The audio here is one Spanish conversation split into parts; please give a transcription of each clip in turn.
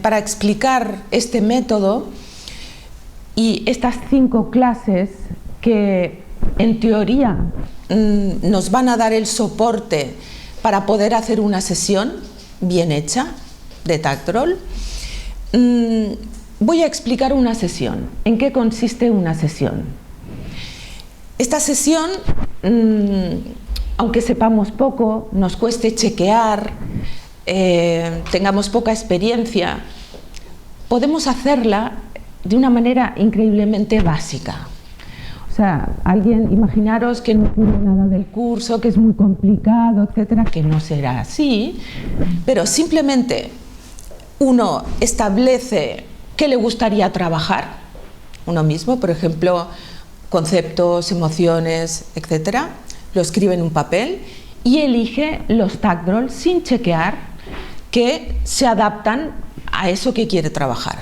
Para explicar este método y estas 5 clases que en teoría nos van a dar el soporte para poder hacer una sesión bien hecha de Tactroll, voy a explicar una sesión. ¿En qué consiste una sesión? Esta sesión, aunque sepamos poco, nos cueste chequear, tengamos poca experiencia, podemos hacerla de una manera increíblemente básica. O sea, imaginaros que no tiene nada del curso, que es muy complicado, etcétera, que no será así, pero simplemente uno establece qué le gustaría trabajar, uno mismo, por ejemplo, conceptos, emociones, etcétera, lo escribe en un papel y elige los Tactroll sin chequear que se adaptan a eso que quiere trabajar.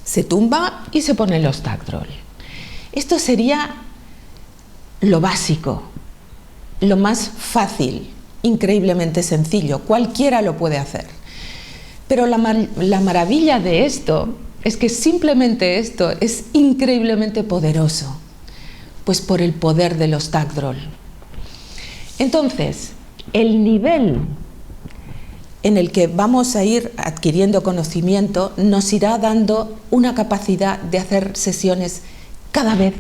Se tumba y se pone los Tactroll. Esto sería lo básico, lo más fácil, increíblemente sencillo, cualquiera lo puede hacer. Pero la maravilla de esto es que simplemente esto es increíblemente poderoso, pues por el poder de los Tactroll. Entonces, el nivel en el que vamos a ir adquiriendo conocimiento nos irá dando una capacidad de hacer sesiones cada vez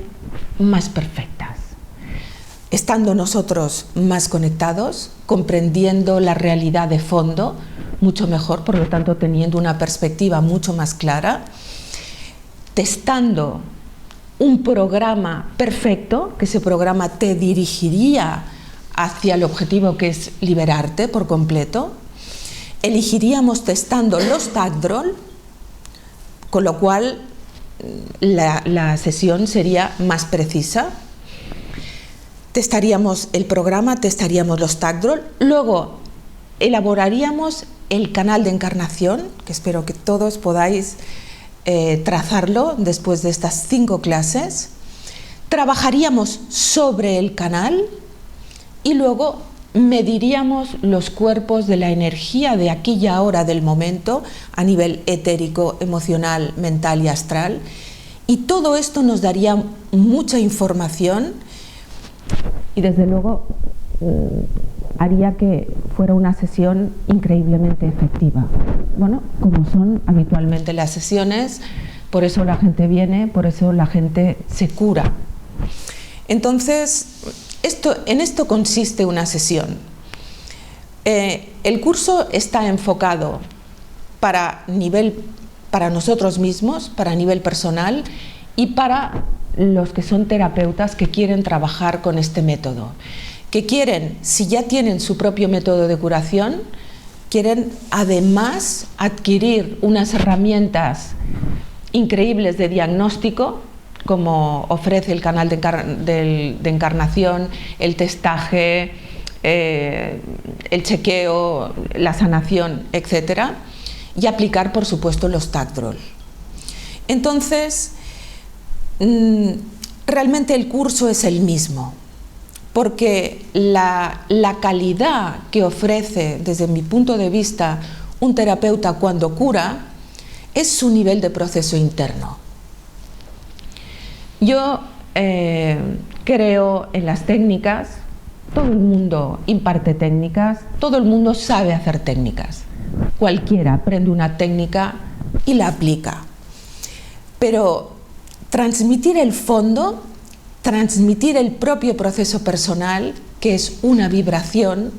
más perfectas, estando nosotros más conectados, comprendiendo la realidad de fondo mucho mejor, por lo tanto teniendo una perspectiva mucho más clara, testando un programa perfecto, que ese programa te dirigiría hacia el objetivo que es liberarte por completo. Elegiríamos testando los Tactroll, con lo cual la sesión sería más precisa. Testaríamos el programa, testaríamos los Tactroll, luego elaboraríamos el canal de encarnación, que espero que todos podáis trazarlo después de estas 5 clases. Trabajaríamos sobre el canal y luego mediríamos los cuerpos de la energía de aquí y ahora del momento a nivel etérico, emocional, mental y astral, y todo esto nos daría mucha información y desde luego haría que fuera una sesión increíblemente efectiva. Bueno, como son habitualmente las sesiones, por eso la gente viene, por eso la gente se cura. Entonces, en esto consiste una sesión. El curso está enfocado para nosotros mismos, para nivel personal y para los que son terapeutas que quieren trabajar con este método, que quieren, si ya tienen su propio método de curación, quieren además adquirir unas herramientas increíbles de diagnóstico, como ofrece el canal de encarnación, el testaje, el chequeo, la sanación, etc. Y aplicar, por supuesto, los Tactroll. Entonces, realmente el curso es el mismo, porque la calidad que ofrece, desde mi punto de vista, un terapeuta cuando cura, es su nivel de proceso interno. Yo creo en las técnicas, todo el mundo imparte técnicas, todo el mundo sabe hacer técnicas. Cualquiera aprende una técnica y la aplica. Pero transmitir el fondo, transmitir el propio proceso personal, que es una vibración,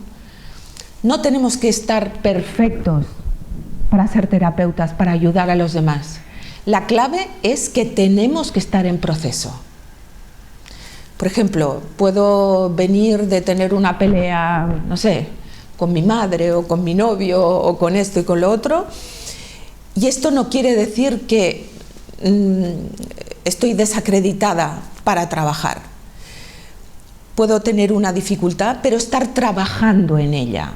no tenemos que estar perfectos para ser terapeutas, para ayudar a los demás. La clave es que tenemos que estar en proceso. Por ejemplo, puedo venir de tener una pelea, no sé, con mi madre o con mi novio o con esto y con lo otro, y esto no quiere decir que estoy desacreditada para trabajar. Puedo tener una dificultad, pero estar trabajando en ella.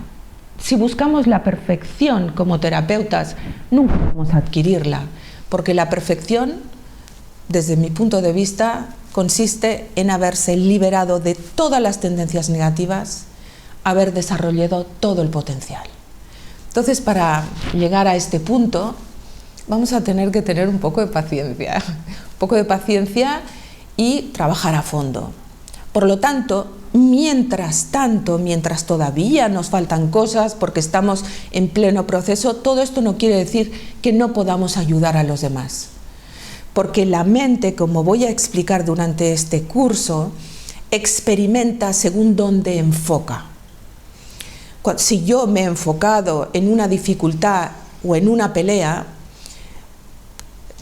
Si buscamos la perfección como terapeutas, nunca vamos a adquirirla, porque la perfección, desde mi punto de vista, consiste en haberse liberado de todas las tendencias negativas, haber desarrollado todo el potencial. Entonces, para llegar a este punto, vamos a tener que tener un poco de paciencia, y trabajar a fondo. Por lo tanto, mientras todavía nos faltan cosas, porque estamos en pleno proceso, todo esto no quiere decir que no podamos ayudar a los demás. Porque la mente, como voy a explicar durante este curso, experimenta según dónde enfoca. Si yo me he enfocado en una dificultad o en una pelea,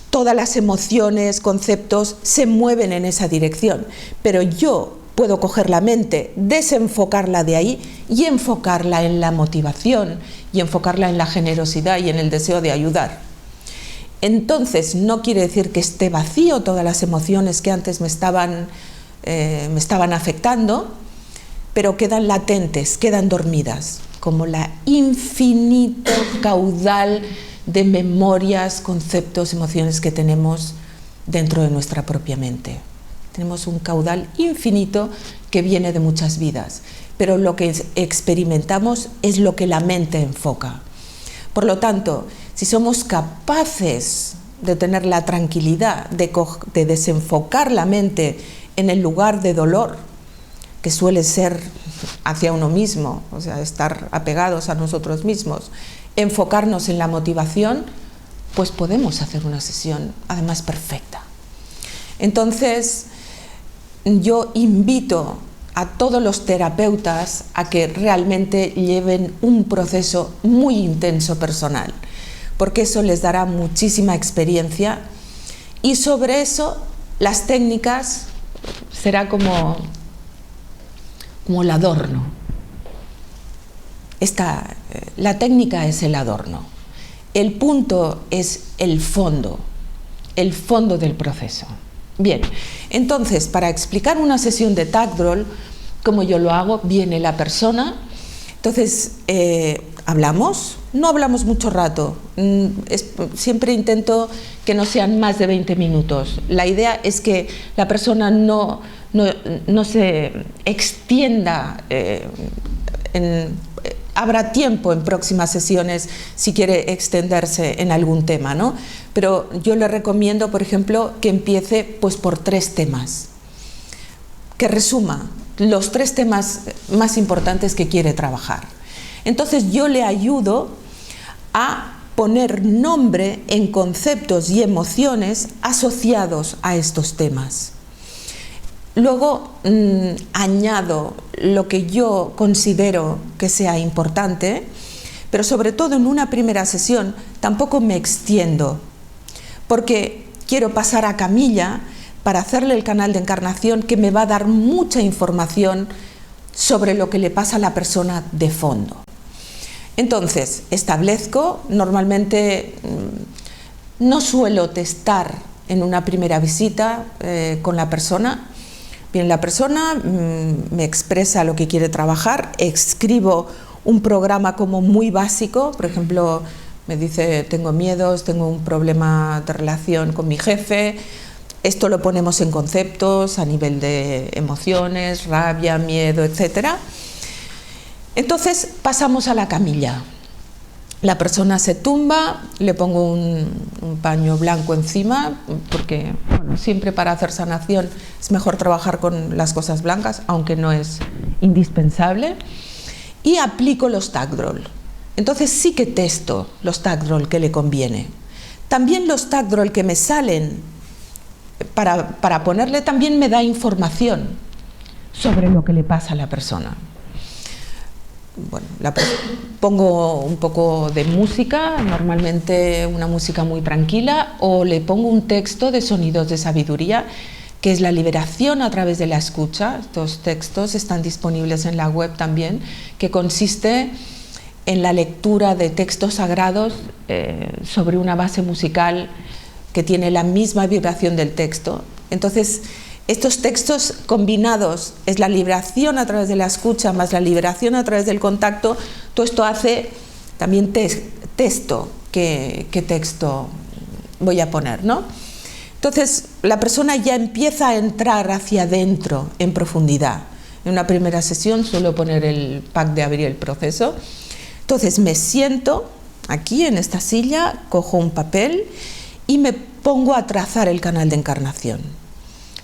todas las emociones, conceptos se mueven en esa dirección, pero yo puedo coger la mente, desenfocarla de ahí y enfocarla en la motivación y enfocarla en la generosidad y en el deseo de ayudar. Entonces, no quiere decir que esté vacío todas las emociones que antes me estaban afectando, pero quedan latentes, quedan dormidas, como la infinito caudal de memorias, conceptos, emociones que tenemos dentro de nuestra propia mente. Tenemos un caudal infinito que viene de muchas vidas, pero lo que experimentamos es lo que la mente enfoca. Por lo tanto, si somos capaces de tener la tranquilidad de desenfocar la mente en el lugar de dolor, que suele ser hacia uno mismo, o sea, estar apegados a nosotros mismos, enfocarnos en la motivación, pues podemos hacer una sesión, además perfecta. Entonces, yo invito a todos los terapeutas a que realmente lleven un proceso muy intenso personal, porque eso les dará muchísima experiencia y sobre eso las técnicas será como el adorno. La técnica es el adorno. El punto es el fondo del proceso. Bien, entonces, para explicar una sesión de Tagdrol, como yo lo hago, viene la persona, entonces hablamos, no hablamos mucho rato, siempre intento que no sean más de 20 minutos. La idea es que la persona no se extienda, habrá tiempo en próximas sesiones si quiere extenderse en algún tema, ¿no? Pero yo le recomiendo, por ejemplo, que empiece pues por 3 temas, que resuma los 3 temas más importantes que quiere trabajar. Entonces yo le ayudo a poner nombre en conceptos y emociones asociados a estos temas. Luego añado lo que yo considero que sea importante, pero sobre todo en una primera sesión tampoco me extiendo, porque quiero pasar a Camilla para hacerle el canal de encarnación, que me va a dar mucha información sobre lo que le pasa a la persona de fondo. Entonces, establezco, normalmente no suelo testar en una primera visita con la persona. Bien, la persona me expresa lo que quiere trabajar, escribo un programa como muy básico, por ejemplo, me dice tengo miedos, tengo un problema de relación con mi jefe, esto lo ponemos en conceptos a nivel de emociones, rabia, miedo, etc. Entonces pasamos a la camilla. La persona se tumba, le pongo un paño blanco encima, porque bueno, siempre para hacer sanación es mejor trabajar con las cosas blancas, aunque no es indispensable, y aplico los Tagdrol. Entonces sí que testo los Tagdrol que le conviene. También los Tagdrol que me salen para ponerle también me da información sobre lo que le pasa a la persona. Bueno, pongo un poco de música, normalmente una música muy tranquila, o le pongo un texto de sonidos de sabiduría, que es la liberación a través de la escucha. Estos textos están disponibles en la web también, que consiste en la lectura de textos sagrados sobre una base musical que tiene la misma vibración del texto. Entonces, estos textos combinados es la liberación a través de la escucha más la liberación a través del contacto. Todo esto hace también texto. ¿Qué texto voy a poner, ¿no? Entonces la persona ya empieza a entrar hacia adentro en profundidad. En una primera sesión suelo poner el pack de abrir el proceso. Entonces me siento aquí en esta silla, cojo un papel y me pongo a trazar el canal de encarnación.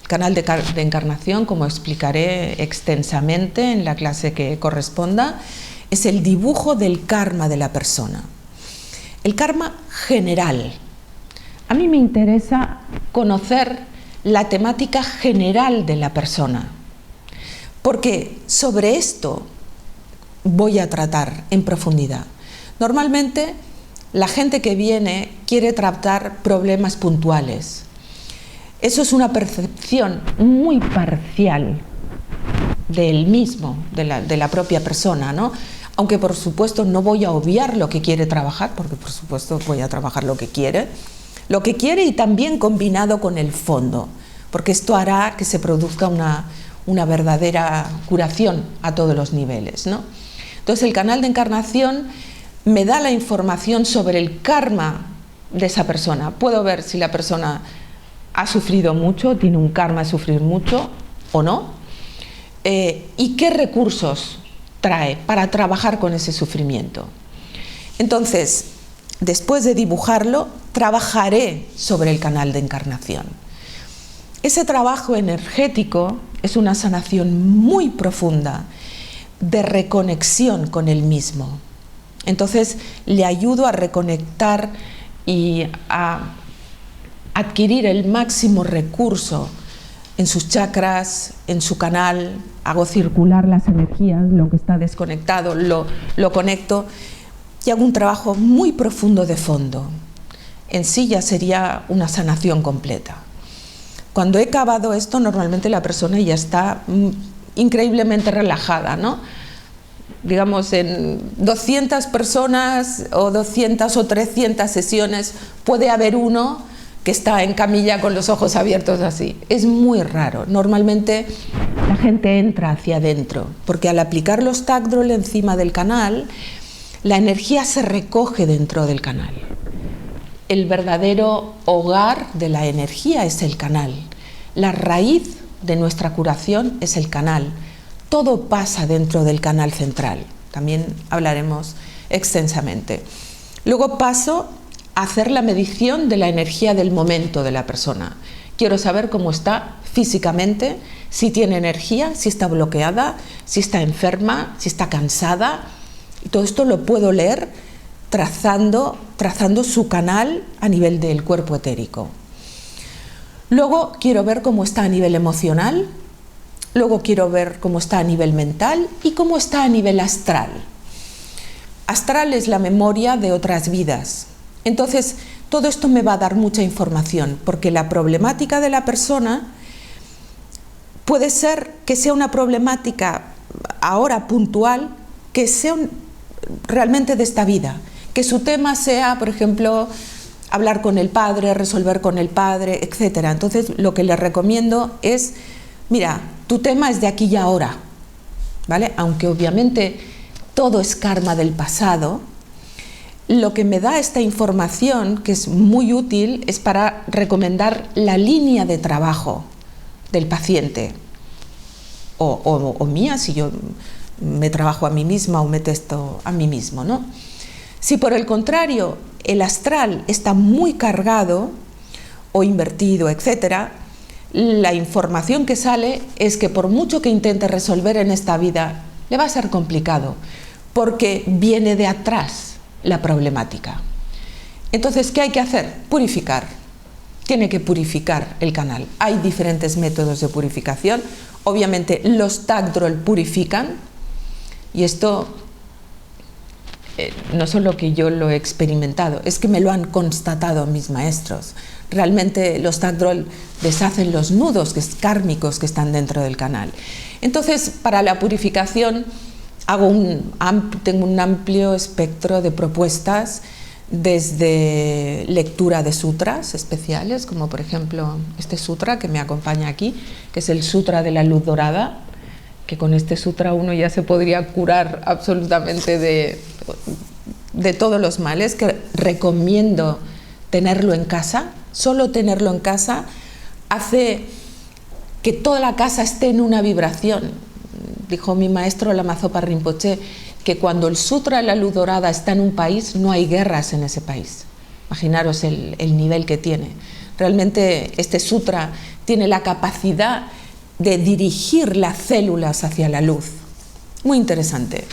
El canal de encarnación, como explicaré extensamente en la clase que corresponda, es el dibujo del karma de la persona. El karma general. A mí me interesa conocer la temática general de la persona, porque sobre esto voy a tratar en profundidad. Normalmente la gente que viene quiere tratar problemas puntuales. Eso es una percepción muy parcial del mismo, de la propia persona, ¿no? Aunque por supuesto no voy a obviar lo que quiere trabajar, porque por supuesto voy a trabajar lo que quiere y también combinado con el fondo, porque esto hará que se produzca una verdadera curación a todos los niveles, ¿no? Entonces el canal de encarnación me da la información sobre el karma de esa persona. Puedo ver si la persona ha sufrido mucho, tiene un karma de sufrir mucho o no, y qué recursos trae para trabajar con ese sufrimiento. Entonces, después de dibujarlo, trabajaré sobre el canal de encarnación. Ese trabajo energético es una sanación muy profunda de reconexión con el mismo. Entonces, le ayudo a reconectar y a adquirir el máximo recurso en sus chakras, en su canal, hago circular las energías, lo que está desconectado lo conecto y hago un trabajo muy profundo de fondo. En sí ya sería una sanación completa. Cuando he acabado esto, normalmente la persona ya está increíblemente relajada, ¿no? Digamos, en 200 personas o 200 o 300 sesiones puede haber uno que está en camilla con los ojos abiertos así. Es muy raro. Normalmente la gente entra hacia adentro, porque al aplicar los Tagdrol encima del canal, la energía se recoge dentro del canal. El verdadero hogar de la energía es el canal. La raíz de nuestra curación es el canal. Todo pasa dentro del canal central. También hablaremos extensamente. Luego paso a hacer la medición de la energía del momento de la persona. Quiero saber cómo está físicamente, si tiene energía, si está bloqueada, si está enferma, si está cansada. Y todo esto lo puedo leer trazando su canal a nivel del cuerpo etérico. Luego quiero ver cómo está a nivel emocional, luego quiero ver cómo está a nivel mental y cómo está a nivel astral. Astral es la memoria de otras vidas. Entonces, todo esto me va a dar mucha información, porque la problemática de la persona puede ser que sea una problemática ahora puntual, que sea realmente de esta vida, que su tema sea, por ejemplo, hablar con el padre, resolver con el padre, etc. Entonces, lo que les recomiendo es, mira, tu tema es de aquí y ahora, ¿vale? Aunque obviamente todo es karma del pasado, lo que me da esta información, que es muy útil, es para recomendar la línea de trabajo del paciente o mía, si yo me trabajo a mí misma o me testo a mí mismo, ¿no? Si por el contrario el astral está muy cargado o invertido, etc., la información que sale es que por mucho que intente resolver en esta vida, le va a ser complicado, porque viene de atrás la problemática. Entonces, ¿qué hay que hacer? Purificar. Tiene que purificar el canal. Hay diferentes métodos de purificación. Obviamente los Tagdrol purifican, y esto no solo que yo lo he experimentado, es que me lo han constatado mis maestros. Realmente los Tagdrol deshacen los nudos kármicos que están dentro del canal. Entonces, para la purificación tengo un amplio espectro de propuestas, desde lectura de sutras especiales, como por ejemplo este sutra que me acompaña aquí, que es el Sutra de la Luz Dorada, que con este sutra uno ya se podría curar absolutamente de todos los males, que recomiendo tenerlo en casa. Solo tenerlo en casa hace que toda la casa esté en una vibración. Dijo mi maestro Lama Zopa Rinpoche que cuando el Sutra de la Luz Dorada está en un país, no hay guerras en ese país. Imaginaros el nivel que tiene. Realmente este sutra tiene la capacidad de dirigir las células hacia la luz. Muy interesante.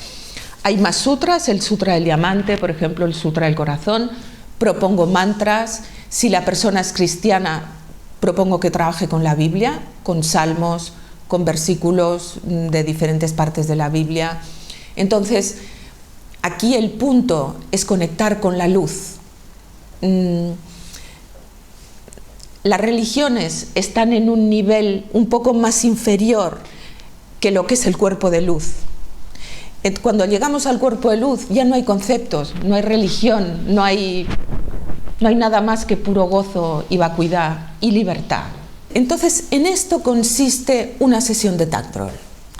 Hay más sutras, el sutra del diamante, por ejemplo, el sutra del corazón. Propongo mantras. Si la persona es cristiana, propongo que trabaje con la Biblia, con salmos, con versículos de diferentes partes de la Biblia. Entonces, aquí el punto es conectar con la luz. Las religiones están en un nivel un poco más inferior que lo que es el cuerpo de luz. Cuando llegamos al cuerpo de luz ya no hay conceptos, no hay religión, no hay nada más que puro gozo y vacuidad y libertad. Entonces, en esto consiste una sesión de Tagdrol.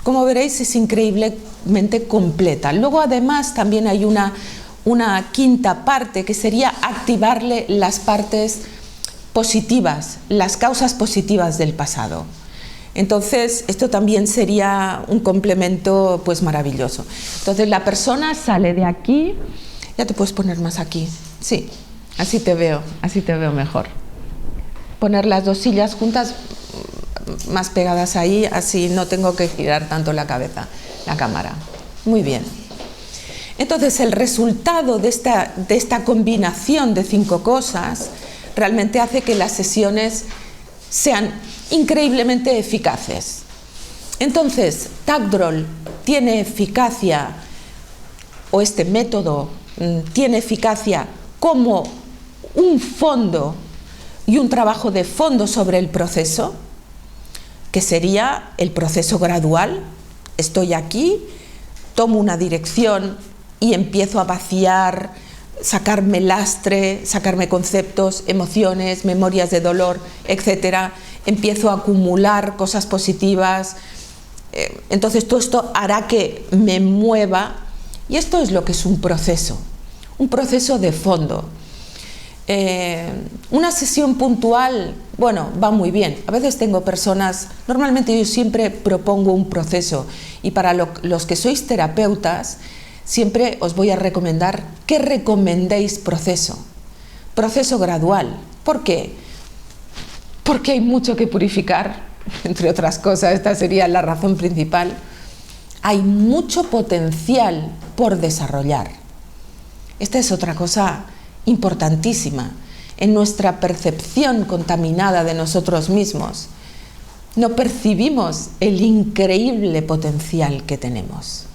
Como veréis, es increíblemente completa. Luego, además, también hay una quinta parte que sería activarle las partes positivas, las causas positivas del pasado. Entonces, esto también sería un complemento pues maravilloso. Entonces, la persona sale de aquí, ya te puedes poner más aquí, sí, así te veo mejor. Poner las dos sillas juntas, más pegadas ahí, así no tengo que girar tanto la cabeza, la cámara. Muy bien. Entonces, el resultado de esta combinación de 5 cosas realmente hace que las sesiones sean increíblemente eficaces. Entonces, Tagdrol tiene eficacia, o este método tiene eficacia como un fondo y un trabajo de fondo sobre el proceso, que sería el proceso gradual. Estoy aquí, tomo una dirección y empiezo a vaciar, sacarme lastre, sacarme conceptos, emociones, memorias de dolor, etcétera. Empiezo a acumular cosas positivas. Entonces todo esto hará que me mueva, y esto es lo que es un proceso de fondo. Una sesión puntual, bueno, va muy bien. A veces tengo personas, normalmente yo siempre propongo un proceso, y para los que sois terapeutas, siempre os voy a recomendar que recomendéis proceso gradual. ¿Por qué? Porque hay mucho que purificar, entre otras cosas, esta sería la razón principal. Hay mucho potencial por desarrollar. Esta es otra cosa importantísima. En nuestra percepción contaminada de nosotros mismos, no percibimos el increíble potencial que tenemos.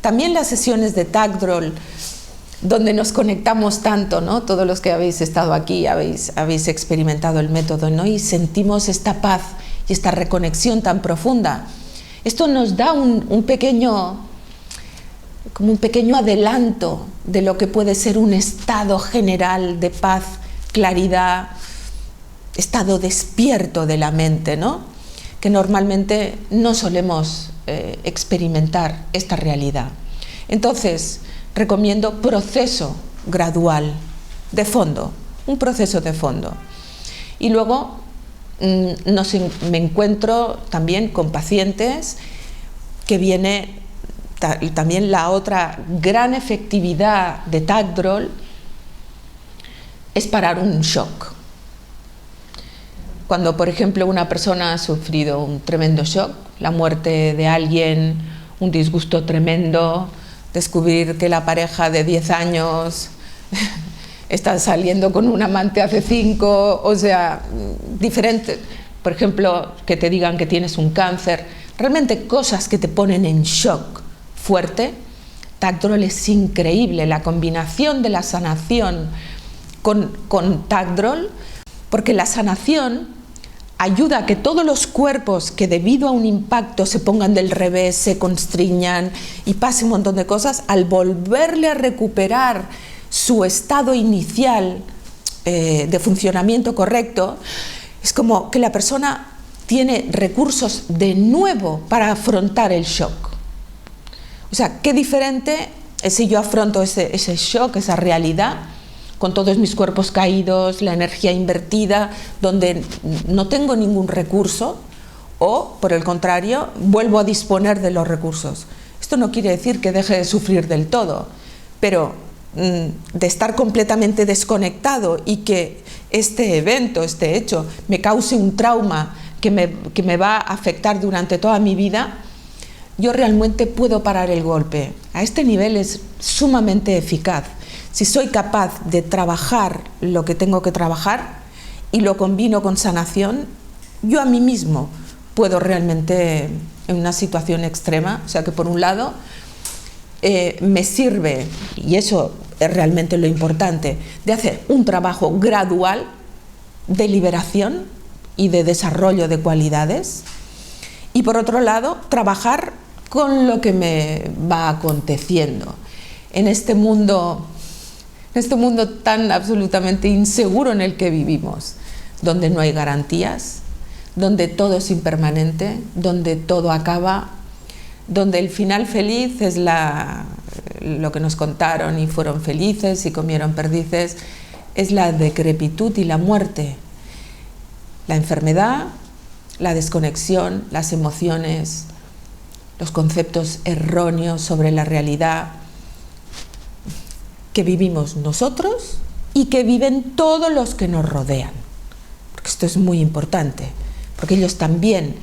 También las sesiones de Tagdrol, donde nos conectamos tanto, ¿no? Todos los que habéis estado aquí habéis experimentado el método, ¿no? Y sentimos esta paz y esta reconexión tan profunda. Esto nos da un pequeño adelanto de lo que puede ser un estado general de paz, claridad, estado despierto de la mente, ¿no? Que normalmente no solemos experimentar esta realidad. Entonces, recomiendo proceso gradual de fondo, un proceso de fondo. Y luego me encuentro también con pacientes que viene también la otra gran efectividad de Tagdrol es parar un shock. Cuando, por ejemplo, una persona ha sufrido un tremendo shock, la muerte de alguien, un disgusto tremendo, descubrir que la pareja de 10 años está saliendo con un amante hace 5, o sea, diferente. Por ejemplo, que te digan que tienes un cáncer, realmente cosas que te ponen en shock fuerte. Tagdrol es increíble, la combinación de la sanación con Tagdrol, porque la sanación ayuda a que todos los cuerpos que debido a un impacto se pongan del revés, se constriñan y pase un montón de cosas, al volverle a recuperar su estado inicial de funcionamiento correcto, es como que la persona tiene recursos de nuevo para afrontar el shock. O sea, qué diferente es si yo afronto ese shock, esa realidad, con todos mis cuerpos caídos, la energía invertida, donde no tengo ningún recurso, o, por el contrario, vuelvo a disponer de los recursos. Esto no quiere decir que deje de sufrir del todo, pero de estar completamente desconectado y que este evento, este hecho, me cause un trauma que me va a afectar durante toda mi vida, yo realmente puedo parar el golpe. A este nivel es sumamente eficaz. Si soy capaz de trabajar lo que tengo que trabajar y lo combino con sanación, yo a mí mismo puedo realmente, en una situación extrema, o sea que por un lado me sirve, y eso es realmente lo importante, de hacer un trabajo gradual de liberación y de desarrollo de cualidades, y por otro lado trabajar con lo que me va aconteciendo en este mundo tan absolutamente inseguro en el que vivimos, donde no hay garantías, donde todo es impermanente, donde todo acaba, donde el final feliz es lo que nos contaron y fueron felices y comieron perdices, es la decrepitud y la muerte, la enfermedad, la desconexión, las emociones, los conceptos erróneos sobre la realidad que vivimos nosotros y que viven todos los que nos rodean. Porque esto es muy importante, porque ellos también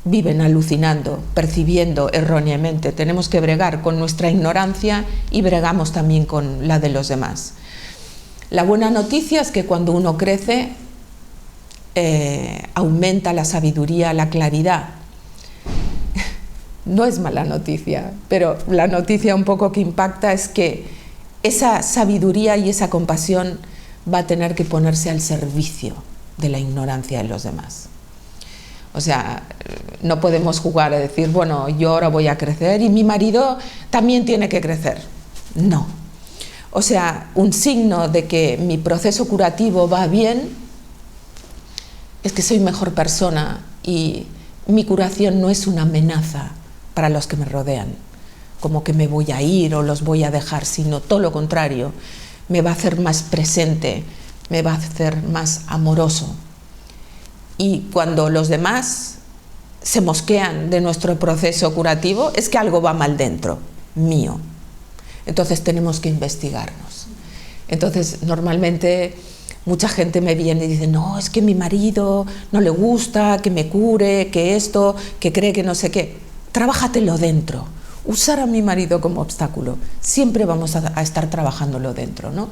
viven alucinando, percibiendo erróneamente. Tenemos que bregar con nuestra ignorancia y bregamos también con la de los demás. La buena noticia es que cuando uno crece, aumenta la sabiduría, la claridad. No es mala noticia, pero la noticia un poco que impacta es que esa sabiduría y esa compasión va a tener que ponerse al servicio de la ignorancia de los demás. O sea, no podemos jugar a decir, bueno, yo ahora voy a crecer y mi marido también tiene que crecer. No. O sea, un signo de que mi proceso curativo va bien es que soy mejor persona y mi curación no es una amenaza para los que me rodean, como que me voy a ir o los voy a dejar, sino todo lo contrario, me va a hacer más presente, me va a hacer más amoroso. Y cuando los demás se mosquean de nuestro proceso curativo, es que algo va mal dentro, mío. Entonces tenemos que investigarnos. Entonces normalmente mucha gente me viene y dice, no, es que mi marido no le gusta, que me cure, que esto, que cree que no sé qué. Trabájatelo dentro. Usar a mi marido como obstáculo. Siempre vamos a estar trabajándolo dentro, ¿no?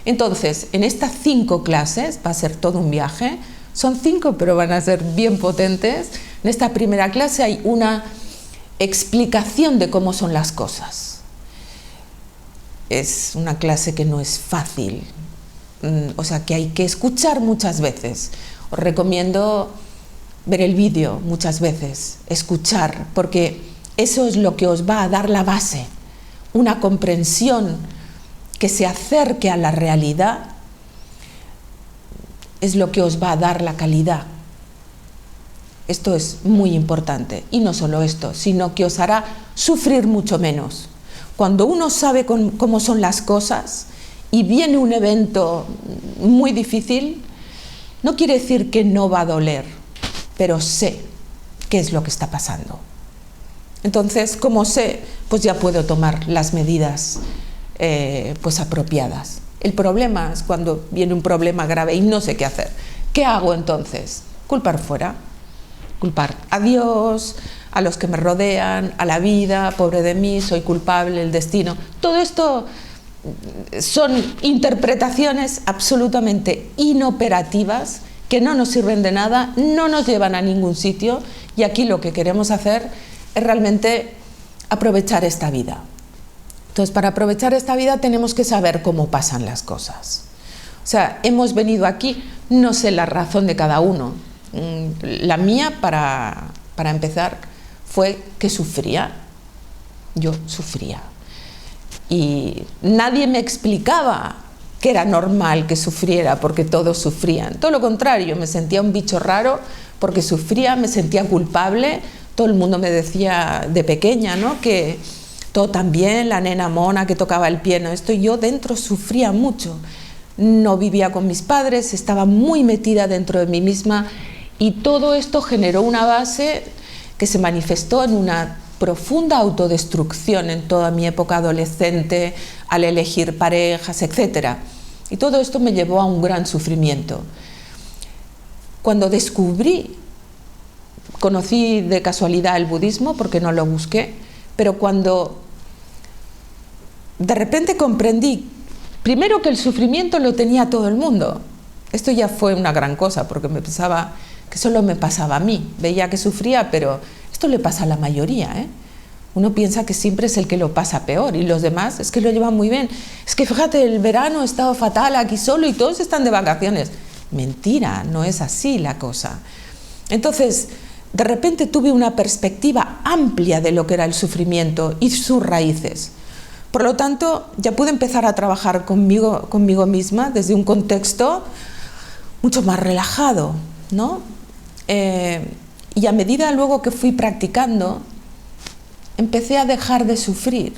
Entonces, en estas 5 clases, va a ser todo un viaje, son 5, pero van a ser bien potentes. En esta primera clase hay una explicación de cómo son las cosas. Es una clase que no es fácil, o sea, que hay que escuchar muchas veces. Os recomiendo ver el vídeo muchas veces, escuchar, porque eso es lo que os va a dar la base, una comprensión que se acerque a la realidad, es lo que os va a dar la calidad. Esto es muy importante, y no solo esto, sino que os hará sufrir mucho menos. Cuando uno sabe cómo son las cosas y viene un evento muy difícil, no quiere decir que no va a doler, pero sé qué es lo que está pasando. Entonces, como sé, pues ya puedo tomar las medidas pues apropiadas. El problema es cuando viene un problema grave y no sé qué hacer. ¿Qué hago entonces? Culpar fuera. Culpar a Dios, a los que me rodean, a la vida, pobre de mí, soy culpable, el destino. Todo esto son interpretaciones absolutamente inoperativas que no nos sirven de nada, no nos llevan a ningún sitio, y aquí lo que queremos hacer es realmente aprovechar esta vida. Entonces, para aprovechar esta vida tenemos que saber cómo pasan las cosas. O sea, hemos venido aquí, no sé la razón de cada uno. La mía, para empezar, fue que sufría. Yo sufría. Y nadie me explicaba que era normal que sufriera, porque todos sufrían. Todo lo contrario, me sentía un bicho raro porque sufría, me sentía culpable. Todo el mundo me decía de pequeña, ¿no?, que todo tan bien, la nena mona que tocaba el piano, esto, y yo dentro sufría mucho. No vivía con mis padres, estaba muy metida dentro de mí misma, y todo esto generó una base que se manifestó en una profunda autodestrucción en toda mi época adolescente, al elegir parejas, etc. Y todo esto me llevó a un gran sufrimiento. Cuando conocí de casualidad el budismo, porque no lo busqué, pero cuando de repente comprendí, primero, que el sufrimiento lo tenía todo el mundo. Esto ya fue una gran cosa, porque me pensaba que solo me pasaba a mí. Veía que sufría, pero esto le pasa a la mayoría, ¿eh? Uno piensa que siempre es el que lo pasa peor, y los demás es que lo llevan muy bien. Es que fíjate, el verano he estado fatal aquí solo y todos están de vacaciones. Mentira, no es así la cosa. Entonces, de repente tuve una perspectiva amplia de lo que era el sufrimiento y sus raíces. Por lo tanto, ya pude empezar a trabajar conmigo misma desde un contexto mucho más relajado, ¿no? Y a medida luego que fui practicando, empecé a dejar de sufrir.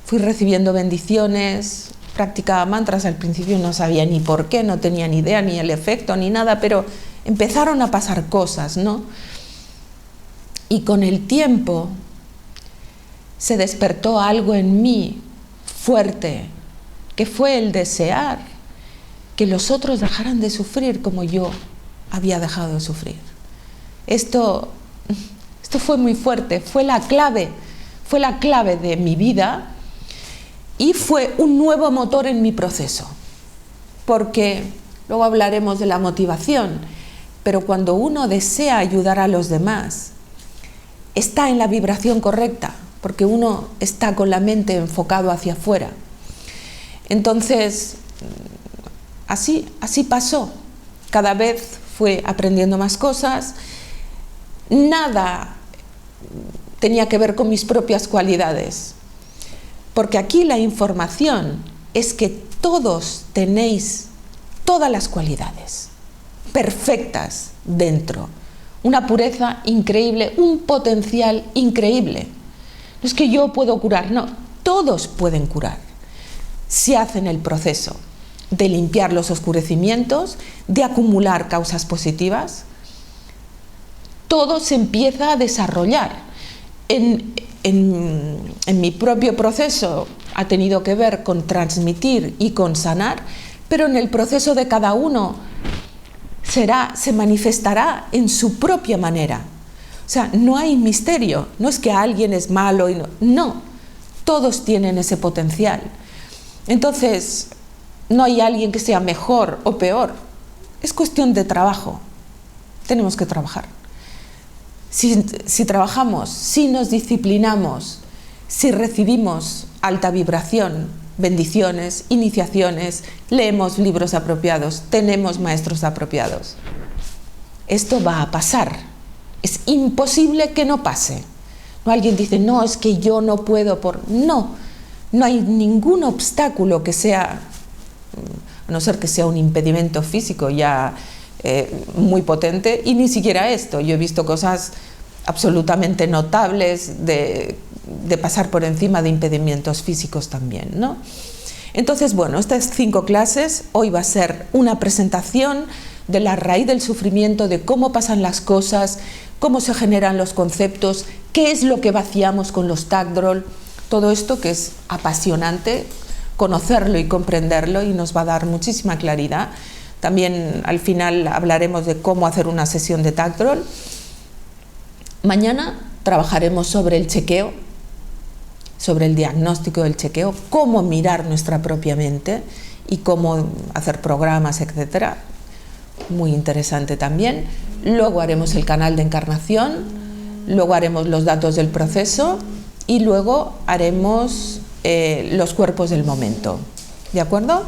Fui recibiendo bendiciones, practicaba mantras, al principio no sabía ni por qué, no tenía ni idea, ni el efecto, ni nada, pero empezaron a pasar cosas, ¿no? Y con el tiempo se despertó algo en mí fuerte, que fue el desear que los otros dejaran de sufrir como yo había dejado de sufrir. Esto fue muy fuerte, fue la clave de mi vida y fue un nuevo motor en mi proceso, porque luego hablaremos de la motivación, pero cuando uno desea ayudar a los demás, está en la vibración correcta, porque uno está con la mente enfocado hacia afuera. Entonces, así pasó. Cada vez fue aprendiendo más cosas. Nada tenía que ver con mis propias cualidades, porque aquí la información es que todos tenéis todas las cualidades perfectas dentro, una pureza increíble, un potencial increíble. No es que yo puedo curar, no, todos pueden curar si hacen el proceso de limpiar los oscurecimientos, de acumular causas positivas. Todo se empieza a desarrollar. En mi propio proceso ha tenido que ver con transmitir y con sanar, pero en el proceso de cada uno se manifestará en su propia manera. O sea, no hay misterio, no es que alguien es malo y no, todos tienen ese potencial. Entonces, no hay alguien que sea mejor o peor, es cuestión de trabajo, tenemos que trabajar. Si trabajamos, si nos disciplinamos, si recibimos alta vibración, bendiciones, iniciaciones, leemos libros apropiados, tenemos maestros apropiados, esto va a pasar. Es imposible que no pase. No, alguien dice, no, es que yo no puedo No hay ningún obstáculo que sea, a no ser que sea un impedimento físico ya muy potente, y ni siquiera esto. Yo he visto cosas absolutamente notables de pasar por encima de impedimentos físicos también, ¿no? Entonces, bueno, estas 5 clases, hoy va a ser una presentación de la raíz del sufrimiento, de cómo pasan las cosas, cómo se generan los conceptos, qué es lo que vaciamos con los Tagdrol, todo esto que es apasionante, conocerlo y comprenderlo, y nos va a dar muchísima claridad. También al final hablaremos de cómo hacer una sesión de Tagdrol. Mañana trabajaremos sobre el chequeo, sobre el diagnóstico del chequeo, cómo mirar nuestra propia mente y cómo hacer programas, etcétera. Muy interesante también. Luego haremos el canal de encarnación, luego haremos los datos del proceso y luego haremos los cuerpos del momento. ¿De acuerdo?